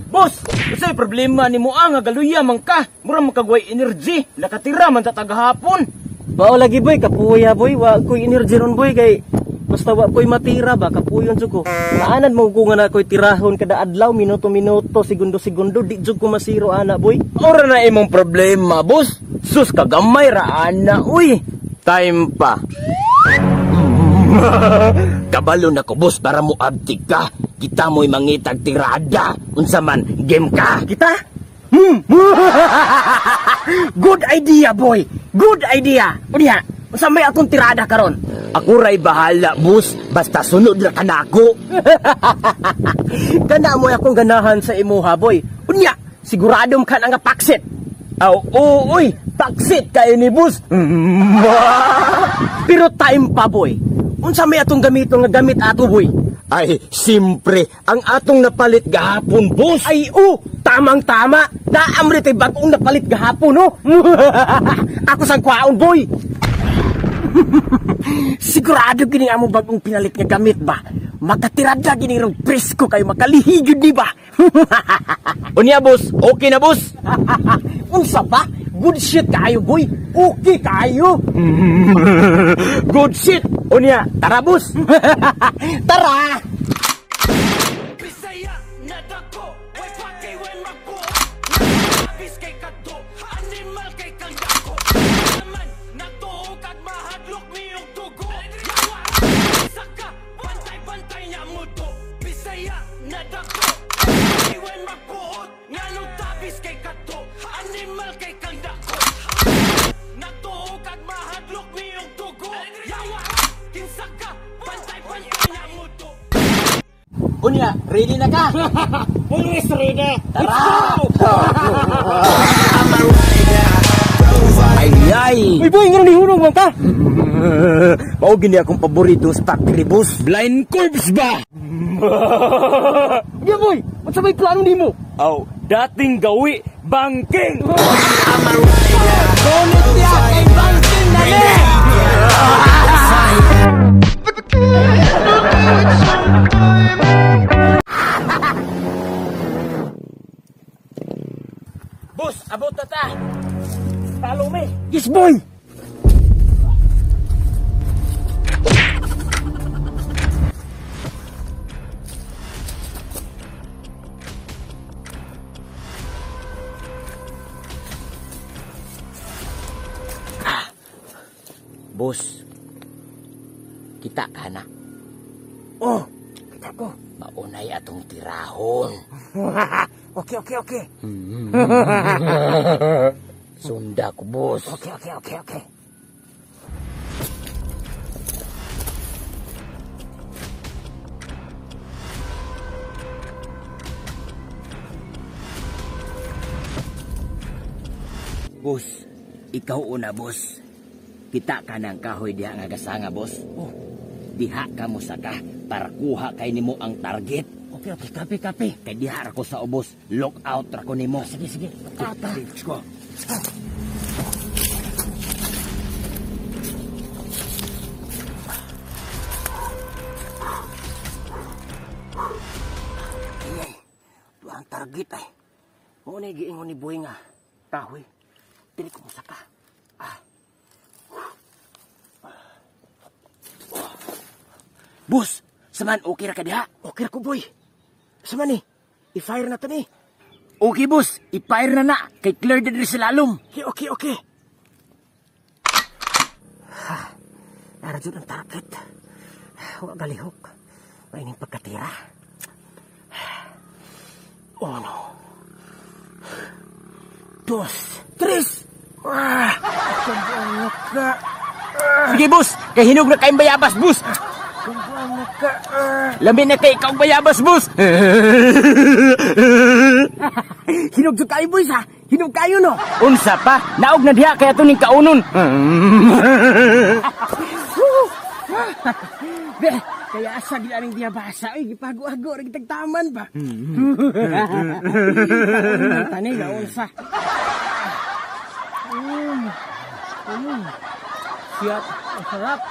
Boss, usay problema ni mo nga galuya man ka. Mura makagway energy, nakatira man sa tagahapon. Bao lagi boy, kapuya boy, wa ko'y energy ron boy kay basta wa ko'y matira ba, kapuyon jud ko. Naanad mo ko nga na ko'y tirahon kada adlaw, minuto-minuto, segundo-segundo, di jud ko masiro ana boy. Ora na imong problema, boss. Sus kagamay ra ana, uy. Time pa. Kabalo na ko, boss, para mo abtik ka. Kita mo'y mangitag tirada. Unsa man, game ka. Kita? Good idea boy, good idea. Unya, unsa may atong tirada karon? Ako ray bahala, boss. Basta sunod na kanako. Gana mo akong ganahan sa imuha boy. Unya, siguradom ka nga paksit. Aw, uy, taksit kayo ni boss. Pero time pa boy. Unsa may atong gamito nga gamit ato boy? Ay, simpre, ang atong napalit gahapon, boss. Ay, tamang-tama. Naamrit ay bagong napalit gahapon, no? Ako sang kwaon, boy. Sigurado gini amo bagong pinalit nga gamit ba? Makatirada gini rong presko kayo makalihigid di ba? Unya, boss. Okay na, boss. Unsa ba? Good shit kayo, boy. Okay kayo. Good shit. Unya, tara, boss. Tara. Bisaya na dako, way pake way magpo. Nabis kay kadto, animal kay kang dako. Naman natuog kag mahadlok niyong dugo. Yawa, saka bantay-bantay niya muto. Bisaya na dako, pake way magpuot. Nganong tabis kay kadto, animal kay kang dako. Natuog kag mahadlok niyong dugo. Yawa, kinsaka bantay-bantay niya muto. Unya, ready na ka? Always ready. Tara! Ay! Uy, boy, nga nihulog man ka. Mao gini akong paboritong factory, boss. Blind corpse ba? Di boy, unsa may plano nimo? Aw, dating gawi, banking! Bonus niya kay banking na ni. Boss, abot na ta! Follow me! Yes, boy. Boss, kita ka na. Oh, kita ko. Maunay atong tirahon. Okay. Sunda ko, boss. Okay. Boss, ikaw una, boss. Kita ka ng kahoy diha nga gasanga, boss. Oh. Diha ka mo saka para kuha kay nimo ang target. Okay, kape. Kay diha ra ko sa ubos. Look out ra ko nimo. Sige. Tata. Let's go. Ay, ang target ay. Mo na giingon ni Boy nga. Kahoy. Dili ko musaka. Boss, saman okay ra ka diha? Okay ko, Boy. Sama ni. I-fire na to ni. Okay, boss. I-fire na na. Kay clear din sa lalom. Okay. Nara dyan ang target. Huwag galihok. Maining pagkatira. Uno. Dos. Tres. Kabuang ka. Sige, boss. Kay hinog na kayong bayabas, boss. Kabuang ka. Lamin na kay ikaw bayabas, boss. Hinog dyan kayo, boys, ha? Hinog kayo, no? Unsa pa? Naog na diha kaya ito ning kaunon. Kaya asa di aning dia basa, ay gipago-ago rin tagtaman ba? Tani na unsa. Siap, sarap.